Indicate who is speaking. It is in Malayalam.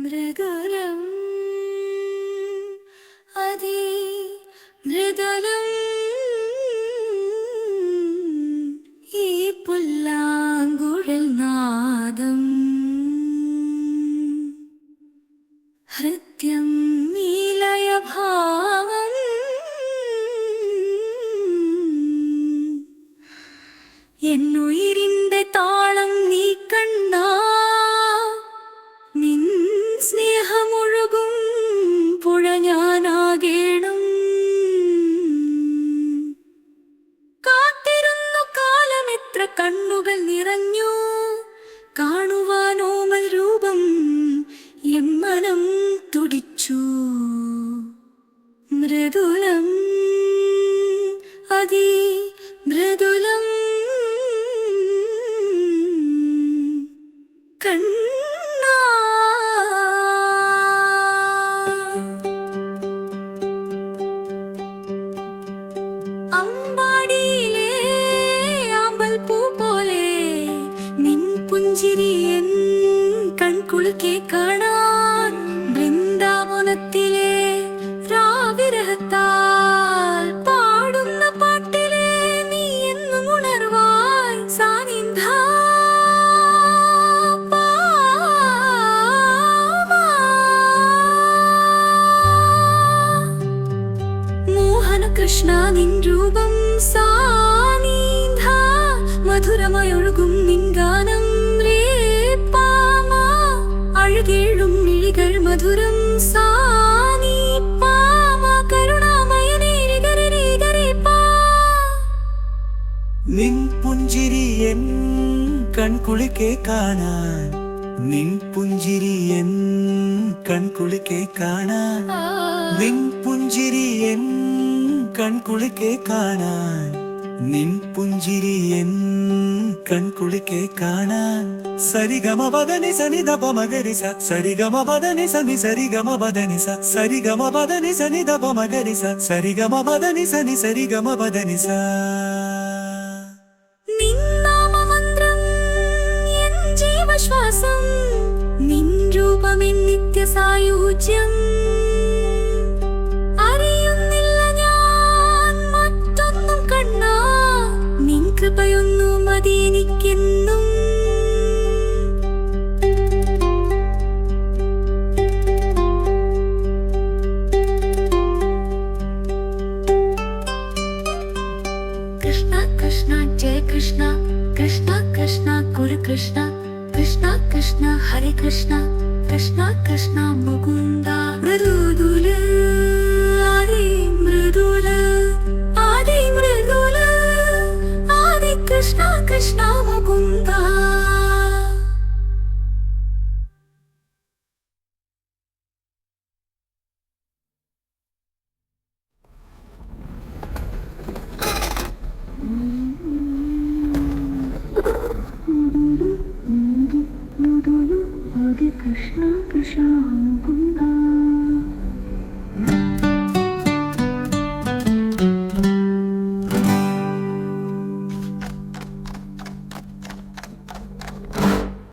Speaker 1: മൃദുലം അതി മൃദുലം ഈ പുല്ലാങ്കുഴൽ നാദം ഹൃദ്യം നീലയഭാവം എന്നുയിരിന്റെ താളം നീ കണ്ടാ നിൻ സ്നേഹമൊഴുകും പുഴ ഞാനാകേണം. കാത്തിരുന്നു കാലമെത്ര കണ്ണുകൾ നിറഞ്ഞു കാണുവാനോമൽ രൂപം എൻ മനം തുടിച്ചു. മൃദുലം അതി മൃദുലം കണ്ണാ. അമ്പാടിയിലെ ആമ്പൽ പൂ പോലെ നിൻ പുഞ്ചിരി എൻ കൺകുളിക്കെ കാണാൻ. വൃന്ദാവനത്തിലെ രാവിരഹത്താൽ പാടുന്ന പാട്ടിലെ നീ എന്നും ഉണർവായി സാനിധ്യ. കൃഷ്ണ നിൻ രൂപം സാനിധ മധുരമയൊഴുകും നിൻ ഗാനം രേ പാമ. അഴുകേഴും മിഴികൾ മധുരം സാനി പാമ കരുണാമയനേ ഗരേ ഗരേ പാ.
Speaker 2: നിൻ പുഞ്ചിരി എൻ കൺകുളിക്കെ കാണാൻ. നിൻ പുഞ്ചിരി എൻ കൺകുളിക്കെ കാണാൻ. നിൻ പുഞ്ചിരി എൻ കൺകുളിക്കെ കാണാൻ. നിൻ പുഞ്ചിരി എൻ കൺകുളിക്കെ കാണാൻ. സരിഗമ പദനി സനി ദപ മഗരി സ. സരിഗമ പദനി സനി സരിഗമ പദനി സ. സരിഗമ പദനി സനി ദപ മഗരി സ. സരിഗമ പദനി സനി സരിഗമ പദനി സ.
Speaker 1: നിൻ നാമമന്ത്രം എൻ ജീവശ്വാസം. നിൻ രൂപമെൻ നിത്യസായുജ്യം. കൃപയൊന്നു മതി എനിക്കെന്നും. കൃഷ്ണ കൃഷ്ണ ജയ കൃഷ്ണ. കൃഷ്ണ കൃഷ്ണ ഗുരു കൃഷ്ണ. കൃഷ്ണ കൃഷ്ണ ഹരേ കൃഷ്ണ. കൃഷ്ണ കൃഷ്ണ മുകുന്ദ. മൃദുല ആദി മൃദുല ആദി മൃദുല കൃഷ്ണ കൃഷ്ണ മുകുന്ദ. കൃഷ്ണ കൃഷ്ണ